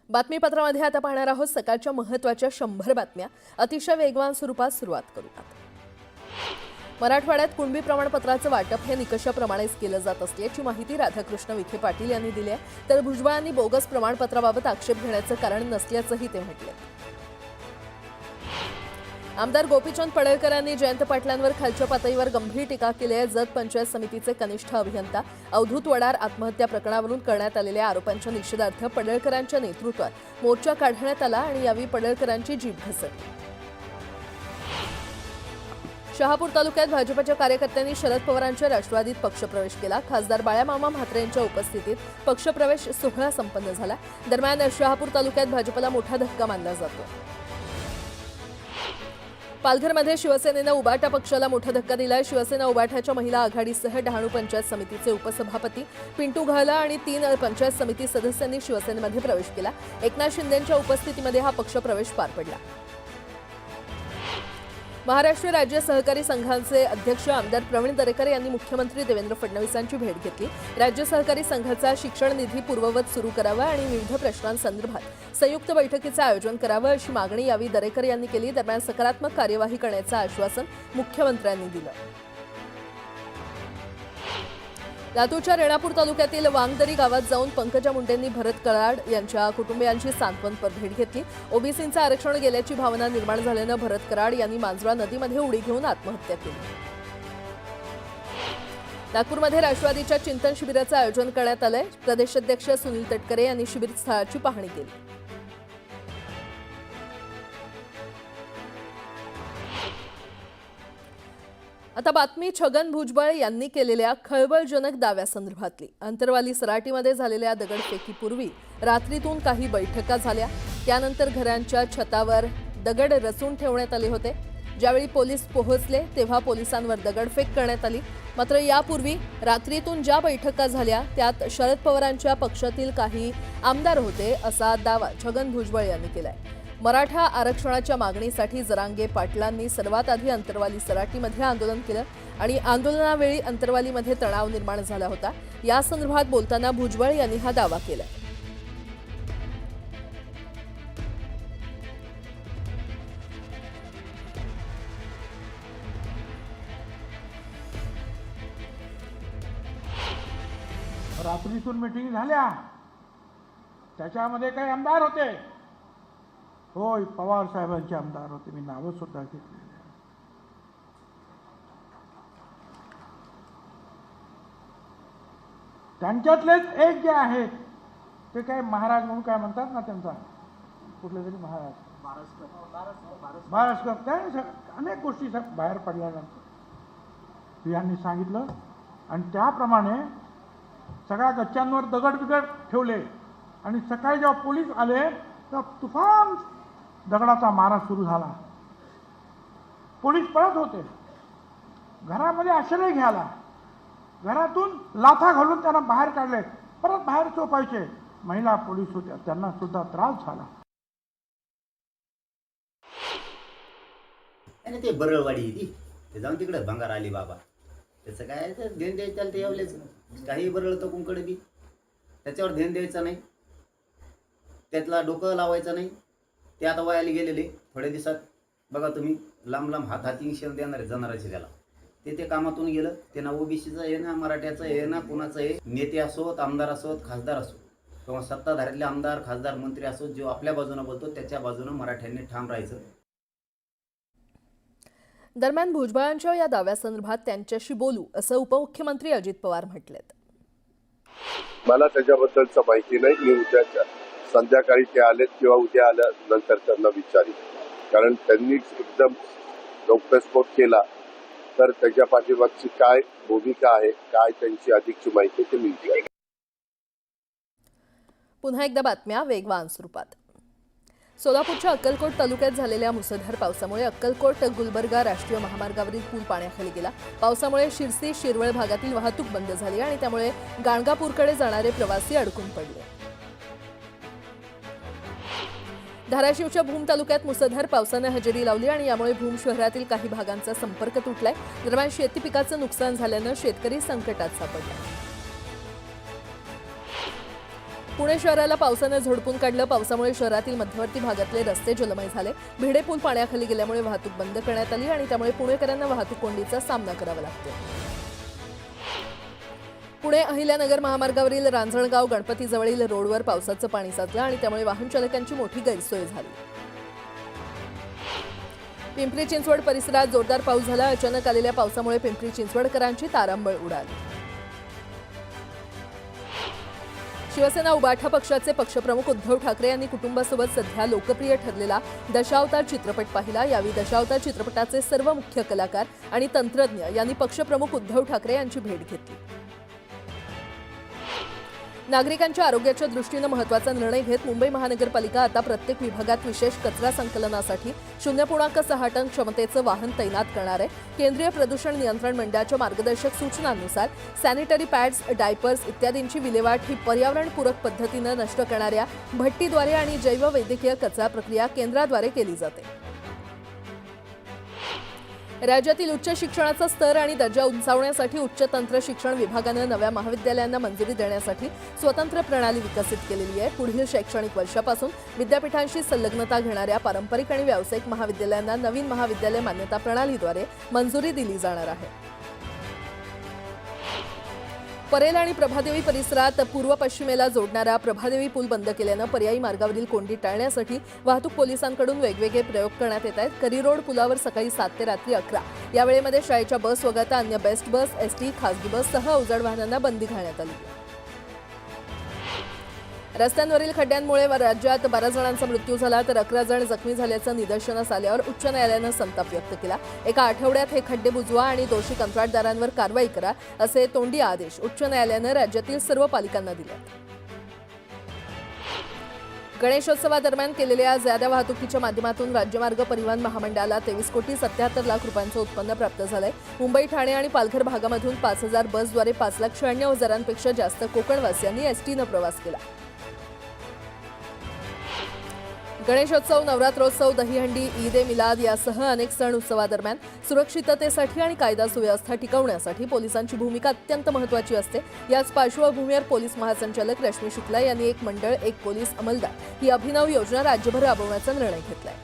बातमीपत्रामध्ये आता पाहणार आहोत सकाळच्या महत्त्वाच्या 100 बातम्या अतिशय वेगवान स्वरूपात सुरुवात करूया। मराठवाड्यात कुणबी प्रमाणपत्राचं वाटप हे निकषाप्रमाणेच केलं जात असल्याची माहिती राधाकृष्ण विखे पाटील यांनी दिली आहे। तर भुजबळांनी बोगस प्रमाणपत्राबाबत आक्षेप घेण्याचं कारण नसल्याचंही ते म्हटले। आमदार गोपीचंद पडळकरांनी जयंत पाटलांवर खालच्या पातळीवर गंभीर टीका केली आहे। जत पंचायत समितीचे कनिष्ठ अभियंता अवधूत वडार आत्महत्या प्रकरणावरून करण्यात आलेल्या आरोपांच्या निषेधार्थ पडळकरांच्या नेतृत्वात मोर्चा काढण्यात आला आणि यावेळी पडळकरांची जीभ घसरली। शहापूर तालुक्यात भाजपच्या कार्यकर्त्यांनी शरद पवारांच्या राष्ट्रवादीत पक्षप्रवेश केला। खासदार बाळामामा म्हात्रे यांच्या उपस्थितीत पक्षप्रवेश सोहळा संपन्न झाला। दरम्यान शहापूर तालुक्यात भाजपला मोठा धक्का मानला जातो। पालघरमध्ये शिवसेनेनं उबाटा पक्षाला मोठा धक्का दिलाय। शिवसेना उबाटाच्या महिला आघाडीसह डहाणू पंचायत समितीचे उपसभापती पिंटू घाला आणि 3 पंचायत समिती सदस्यांनी शिवसेनेमध्ये प्रवेश केला। एकनाथ शिंदेंच्या उपस्थितीमध्ये हा पक्षप्रवेश पार पडला। महाराष्ट्र राज्य सहकारी संघाचे अध्यक्ष आमदार प्रवीण दरेकर यांनी मुख्यमंत्री देवेंद्र फडणवीसांची भेट घेतली। राज्य सहकारी संघाचा शिक्षण निधी पूर्ववत सुरू करावा आणि विविध प्रश्नांसंदर्भात संयुक्त बैठकीचे आयोजन करावं अशी मागणी यावेळी दरेकर यांनी केली। दरम्यान सकारात्मक कार्यवाही करण्याचं आश्वासन मुख्यमंत्र्यांनी दिलं। लातूरच्या रेणापूर तालुक्यातील वांगदरी गावात जाऊन पंकजा मुंडेंनी भरत कराड यांच्या कुटुंबियांची सांत्वनपर भेट घेतली। ओबीसींचं आरक्षण गेल्याची भावना निर्माण झाल्यानं भरत कराड यांनी मांजरा नदीमध्ये उडी घेऊन आत्महत्या केली। नागपूरमध्ये राष्ट्रवादीच्या चिंतन शिबिराचं आयोजन करण्यात आलंय। प्रदेशाध्यक्ष सुनील तटकरे यांनी शिबिर स्थळाची पाहणी केली। आता बातमी छगन भुजबळ यांनी केलेल्या खळबळजनक दाव्यासंदर्भातली। अंतरवाली सराटीमध्ये झालेल्या दगडफेकीपूर्वी रात्रीतून काही बैठका झाल्या। त्यानंतर घरांच्या छतावर दगड रचून ठेवण्यात आले होते। ज्यावेळी पोलीस पोहोचले तेव्हा पोलिसांवर दगडफेक करण्यात आली। मात्र यापूर्वी रात्रीतून ज्या बैठका झाल्या त्यात शरद पवारांच्या पक्षातील काही आमदार होते असा दावा छगन भुजबळ यांनी केलाय। मराठा आरक्षणाच्या मागणीसाठी जरांगे पाटलांनी सर्वात आधी अंतरवाली सराटीमध्ये आंदोलन केलं आणि आंदोलनावेळी अंतरवालीमध्ये तणाव निर्माण झाला होता। या संदर्भात बोलताना भुजबळ यांनी हा दावा केला। रात्रीतून मीटिंग झाल्या, त्याच्यामध्ये काही आमदार होते। होय, पवार साहेबांचे आमदार होते, मी नावं सुद्धा घेतलेली। त्यांच्यातलेच एक जे आहेत ते काय महाराज म्हणून काय म्हणतात ना, त्यांचा कुठले तरी महाराज काय अनेक गोष्टी बाहेर पडल्यानंतर यांनी सांगितलं आणि त्याप्रमाणे सगळ्या गच्च्यांवर दगड बिगड ठेवले आणि सकाळी जेव्हा पोलीस आले तर तुफान दगडाचा मारा सुरू झाला। पोलीस पळत होते, घरामध्ये आश्रय घ्यायला, घरातून लाथा घालून त्यांना बाहेर काढले, परत बाहेर चोपायचे। महिला पोलीस होत्या, त्यांना सुद्धा त्रास झाला। आणि ते बरळवाडी ते जाऊन तिकडे भंगार आली बाबा, त्याचं काय तर ध्यान द्यायचं ते यावलेच काही बरळतं कुंकडे बी, त्याच्यावर ध्यान द्यायचं नाही, त्यातला डोकं लावायचं नाही। ते आता वयाला गेलेले थोड्या दिवसात बघा तुम्ही लांब लांब हाती इंजेक्शन देणार आहे जनावरांचे, त्याला ते कामातून गेलं। ते ना ओबीसीचं आहे ना मराठ्याचं आहे ना कुणाचं आहे, नेते असोत आमदार असोत खासदार असो किंवा सत्ताधाऱ्यातले आमदार खासदार मंत्री असोत, जो आपल्या बाजूने बोलतो त्याच्या बाजूने मराठ्यांनी ठाम राहायचं। दरम्यान भुजबळांच्या या दाव्यासंदर्भात त्यांच्याशी बोलू असं उपमुख्यमंत्री अजित पवार म्हटलेत। मला त्याच्याबद्दलचं माहिती नाही, मी उद्याच्या संध्याकाळी ते आलेत किंवा उद्या आल्यानंतर त्यांना विचारेन, कारण त्यांनी एकदम गौप्यस्फोट केला तर त्याच्या पाठीमागची काय भूमिका आहे, काय त्यांची अधिकची माहिती ते मी विचारेन। पुन्हा एकदा बातम्या वेगवान स्वरूपात। सोलापूरच्या अक्कलकोट तालुक्यात झालेल्या मुसळधार पावसामुळे अक्कलकोट गुलबर्गा राष्ट्रीय महामार्गावरील पूल पाण्याखाली गेला। पावसामुळे शिरसी शिरवळ भागातील वाहतूक बंद झाली आणि त्यामुळे गाणगापूरकडे जाणारे प्रवासी अडकून पडले। धाराशिवच्या भूम तालुक्यात मुसळधार पावसानं हजेरी लावली आणि यामुळे भूम शहरातील काही भागांचा संपर्क तुटलाय। दरम्यान शेती पिकाचं नुकसान झाल्यानं शेतकरी संकटात सापडला। पुणे शहराला पावसानं झोडपून काढलं. पावसामुळे शहरातील मध्यवर्ती भागातले रस्ते जलमय झाले. भिडे पूल पाण्याखाली गेल्यामुळे वाहतूक बंद करण्यात आली आणि त्यामुळे पुणेकरांना वाहतूक कोंडीचा सामना करावा लागतो. पुणे अहिल्यानगर महामार्गावरील रांजणगाव गणपतीजवळील रोडवर पावसाचं पाणी साचलं आणि त्यामुळे वाहन चालकांची मोठी गैरसोय झाली. पिंपरी चिंचवड परिसरात जोरदार पाऊस झाला. अचानक आलेल्या पावसामुळे पिंपरी चिंचवडकरांची तारांबळ उडाली. शिवसेना उबाठा पक्षाचे पक्षप्रमुख उद्धव ठाकरे यांनी कुटुंबासोबत सध्या लोकप्रिय ठरलेला दशावतार चित्रपट पाहिला. यावेळी दशावतार चित्रपटाचे सर्व मुख्य कलाकार आणि तंत्रज्ञ यांनी पक्षप्रमुख उद्धव ठाकरे यांची भेट घेतली. नागरिकांच्या आरोग्याच्या दृष्टीनं महत्त्वाचा निर्णय घेत मुंबई महानगरपालिका आता प्रत्येक विभागात विशेष कचरा संकलनासाठी 0.6 टन क्षमतेचं वाहन तैनात करणार आहे. केंद्रीय प्रदूषण नियंत्रण मंडळाच्या मार्गदर्शक सूचनांनुसार सॅनिटरी पॅड्स, डायपर्स इत्यादींची विल्हेवाट ही पर्यावरणपूरक पद्धतीनं नष्ट करणाऱ्या भट्टीद्वारे आणि जैववैद्यकीय कचरा प्रक्रिया केंद्राद्वारे केली जाते. राज्यातील उच्च शिक्षणाचा स्तर आणि दर्जा उंचावण्यासाठी उच्च तंत्र शिक्षण विभागानं नव्या महाविद्यालयांना मंजुरी देण्यासाठी स्वतंत्र प्रणाली विकसित केलेली आहे. पुढील शैक्षणिक वर्षापासून विद्यापीठांशी संलग्नता घेणाऱ्या पारंपरिक आणि व्यावसायिक महाविद्यालयांना नवीन महाविद्यालय मान्यता प्रणालीद्वारे मंजुरी दिली जाणार आहे. परेल आणि प्रभादेवी परिसरात पूर्व पश्चिमेला जोडणारा प्रभादेवी पूल बंद केल्यानं पर्यायी मार्गावरील कोंडी टाळण्यासाठी वाहतूक पोलिसांकडून वेगवेगळे प्रयोग करण्यात येत आहेत. करी रोड पुलावर सकाळी 7 ते रात्री 11 या वेळेमध्ये शाळेच्या बस वगळता अन्य बेस्ट बस, एसटी, खासगी बससह अवजड वाहनांना बंदी घालण्यात आली. रस्त्यांवरील खड्ड्यांमुळे राज्यात 12 जणांचा मृत्यू झाला तर 11 जण जखमी झाल्याचं निदर्शनास आल्यावर उच्च न्यायालयानं संताप व्यक्त केला. एका आठवड्यात हे खड्डे बुजवा आणि दोषी कंत्राटदारांवर कारवाई करा असे तोंडी आदेश उच्च न्यायालयानं राज्यातील सर्व पालिकांना दिले. गणेशोत्सवादरम्यान केलेल्या ज्यादा वाहतुकीच्या माध्यमातून राज्यमार्ग परिवहन महामंडळाला 23,77,00,000 रुपयांचं उत्पन्न प्राप्त झालंय. मुंबई, ठाणे आणि पालघर भागामधून 5,000 बसद्वारे 5,96,000 जास्त कोकणवासियांनी एसटीनं प्रवास केला. गणेशोत्सव, नवरात्रोत्सव, दहीहंडी, ईद ए मिलाद यासह अनेक सण उत्सवादरम्यान सुरक्षिततेसाठी आणि कायदा सुव्यवस्था टिकवण्यासाठी पोलिसांची भूमिका अत्यंत महत्त्वाची असते. याच पार्श्वभूमीवर पोलीस महासंचालक रश्मी शुक्ला यांनी एक मंडळ, एक पोलीस अंमलदार ही अभिनव योजना राज्यभर राबवण्याचा निर्णय घेतलाय.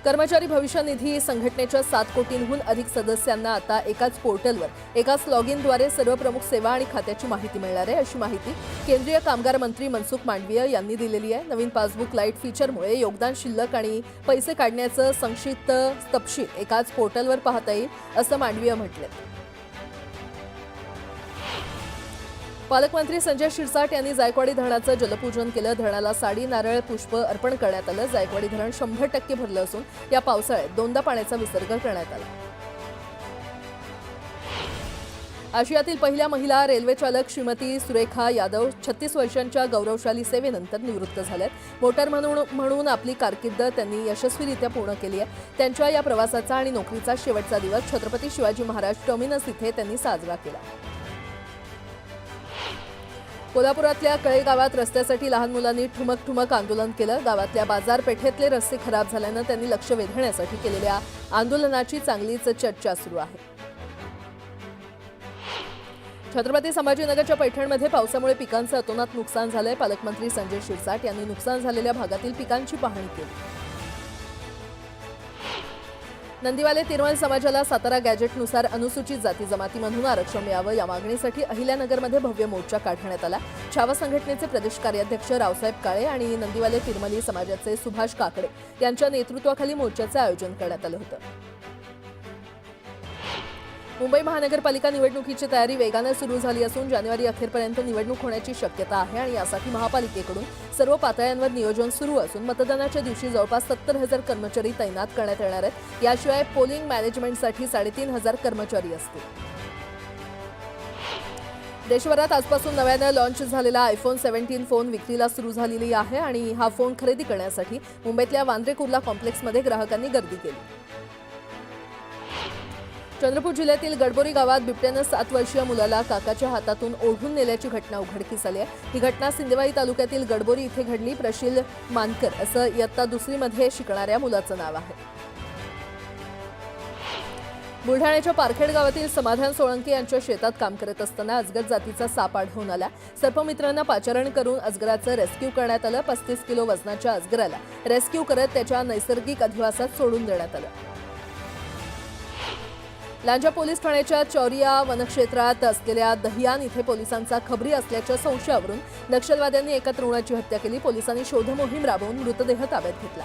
कर्मचारी भविष्य निधी संघटनेच्या 7 कोटींहून अधिक सदस्यांना आता एकाच पोर्टलवर एकाच लॉग इनद्वारे सर्व प्रमुख सेवा आणि खात्याची माहिती मिळणार आहे. अशी माहिती केंद्रीय कामगार मंत्री मनसुख मांडवीय यांनी दिलेली आहे. नवीन पासबुक लाईट फीचरमुळे योगदान, शिल्लक आणि पैसे काढण्याचं संक्षिप्त तपशील एकाच पोर्टलवर पाहता येईल असं मांडवीय म्हटलं. पालकमंत्री संजय शिरसाट यांनी जायकवाडी धरणाचं जलपूजन केलं. धरणाला साडी, नारळ, पुष्प अर्पण करण्यात आलं. जायकवाडी धरण 100% भरलं असून या पावसाळ्यात 2दा पाण्याचा विसर्ग करण्यात आला. आशियातील पहिल्या महिला रेल्वे चालक श्रीमती सुरेखा यादव 36 वर्षांच्या गौरवशाली सेवेनंतर निवृत्त झाल्यात. मोटार म्हणून आपली कारकीर्द त्यांनी यशस्वीरित्या पूर्ण केली आहे. त्यांच्या या प्रवासाचा आणि नोकरीचा शेवटचा दिवस छत्रपती शिवाजी महाराज टर्मिनस इथे त्यांनी साजरा केला. कोल्हापुरातल्या कळे गावात रस्त्यासाठी लहान मुलांनी ठुमक आंदोलन केलं. गावातल्या बाजारपेठेतले रस्ते खराब झाल्यानं त्यांनी लक्ष वेधण्यासाठी केलेल्या आंदोलनाची चांगलीच चर्चा सुरू आहे. छत्रपती संभाजीनगरच्या पैठणमध्ये पावसामुळे पिकांचं अतोनात नुकसान झालंय. पालकमंत्री संजय शिरसाट यांनी नुकसान झालेल्या भागातील पिकांची पाहणी केली. नंदीवाले तिरवल समाजाला सातारा गॅजेटनुसार अनुसूचित जाती जमातीमधून आरक्षण मिळावं या मागणीसाठी अहिल्यानगरमध्ये भव्य मोर्चा काढण्यात आला. छावा संघटनेचे प्रदेश कार्याध्यक्ष रावसाहेब काळे आणि नंदीवाले तिरमली समाजाचे सुभाष काकडे यांच्या नेतृत्वाखाली मोर्चाचे आयोजन करण्यात आलं होतं. मुंबई महानगरपालिका निवडणुकीची तयारी वेगानं सुरू झाली असून जानेवारी अखेरपर्यंत निवडणूक होण्याची शक्यता आहे आणि यासाठी महापालिकेकडून सर्व पातळ्यांवर नियोजन सुरू असून मतदानाच्या दिवशी जवळपास 70,000 कर्मचारी तैनात करण्यात येणार आहेत. याशिवाय पोलिंग मॅनेजमेंटसाठी 3,500 कर्मचारी असतील. देशभरात आजपासून नव्यानं लॉन्च झालेला आयफोन 17 फोन विक्रीला सुरू झालेली आहे आणि हा फोन खरेदी करण्यासाठी मुंबईतल्या वांद्रे कुर्ला कॉम्प्लेक्समध्ये ग्राहकांनी गर्दी केली. चंद्रपूर जिल्ह्यातील गडबोरी गावात बिबट्यानं 7 वर्षीय मुलाला काकाच्या हातातून ओढून नेल्याची घटना उघडकीस आली आहे. ही घटना सिंदेवाई तालुक्यातील गडबोरी इथे घडली. प्रशील मानकर असं इयत्ता 2री मध्ये शिकणाऱ्या मुलाचं नाव आहे. बुलढाण्याच्या पारखेड गावातील समाधान सोळंके यांच्या शेतात काम करत असताना अजगर जातीचा साप आढळून आला. सर्पमित्रांना पाचारण करून अजगराचं रेस्क्यू करण्यात आलं. 35 किलो वजनाच्या अजगराला रेस्क्यू करत त्याच्या नैसर्गिक अधिवासात सोडून देण्यात आलं. लांजा पोलीस ठाण्याच्या चौरिया वनक्षेत्रात असलेल्या दहियान इथे पोलिसांचा खबरी असल्याच्या संशयावरून नक्षलवाद्यांनी एका तरुणाची हत्या केली. पोलिसांनी शोध मोहीम राबवून मृतदेह ताब्यात घेतला.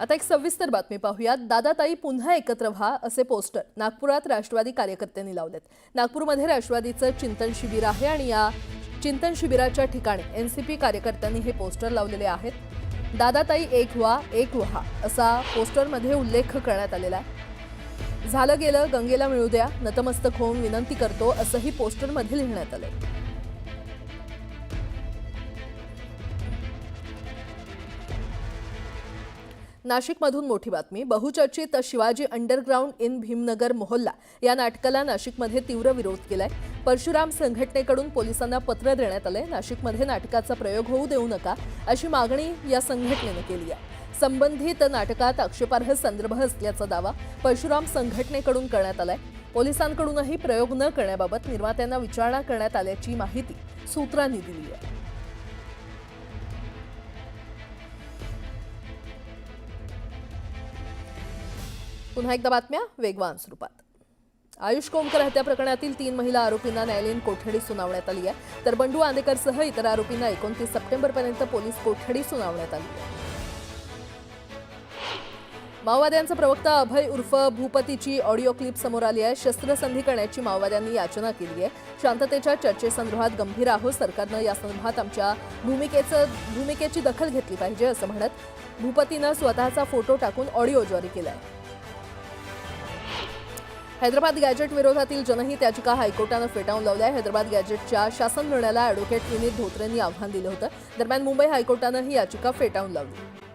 आता एक सविस्तर बातमी पाहूयात. दादाताई पुन्हा एकत्र व्हा असे पोस्टर नागपुरात राष्ट्रवादी कार्यकर्त्यांनी लावलेत. नागपूरमध्ये राष्ट्रवादीचं चिंतन शिबिर आहे आणि या चिंतन शिबिराच्या ठिकाणी एनसीपी कार्यकर्त्यांनी हे पोस्टर लावलेले आहेत. दादाताई एक व्हा असा पोस्टरमध्ये उल्लेख करण्यात आलेला आहे. झालं गेलं गंगेला मिळू द्या, नतमस्तक होऊन विनंती करतो असंही पोस्टरमध्ये लिहिण्यात आलंय. नाशिकमधून मोठी बातमी. बहुचर्चित शिवाजी अंडरग्राऊंड इन भीमनगर मोहल्ला या नाटकाला नाशिकमध्ये तीव्र विरोध केलाय. परशुराम संघटनेकडून पोलिसांना पत्र देण्यात आलंय. नाशिकमध्ये नाटकाचा प्रयोग होऊ देऊ नका अशी मागणी या संघटनेनं केली आहे. संबंधित नाटकात आक्षेपार्ह संदर्भ असल्याचा दावा परशुराम संघटनेकडून करण्यात आलाय. पोलिसांकडूनही प्रयोग न करण्याबाबत निर्मात्यांना विचारणा करण्यात आल्याची माहिती सूत्रांनी दिली आहे. पुन्हा एकदा बातम्या वेगवान स्वरूपात. आयुष कोमकर हत्या प्रकरणातील 3 महिला आरोपींना न्यायालयीन कोठडी सुनावण्यात आली आहे. तर बंडू आंदेकरसह इतर आरोपींना 29 सप्टेंबरपर्यंत पोलीस कोठडी सुनावण्यात आली आहे. माओवाद्यांचा प्रवक्ता अभय उर्फ भूपतीची ऑडिओ क्लिप समोर आली आहे. शस्त्रसंधी करण्याची माओवाद्यांनी याचना केली आहे. शांततेच्या चर्चेसंदर्भात गंभीर आहोत. सरकारनं या संदर्भात आमच्या भूमिकेची दखल घेतली पाहिजे असं म्हणत भूपतीनं स्वतःचा फोटो टाकून ऑडिओ जारी केलाय. हैदराबाद गॅजेट विरोधातील जनहित याचिका हायकोर्टानं फेटाळून लावली आहे. हैदराबाद गॅजेटच्या शासन निर्णयाला अॅडव्होकेट विनीत धोत्रेंनी आव्हान दिलं होतं. दरम्यान मुंबई हायकोर्टानं ही याचिका फेटाळून लावली.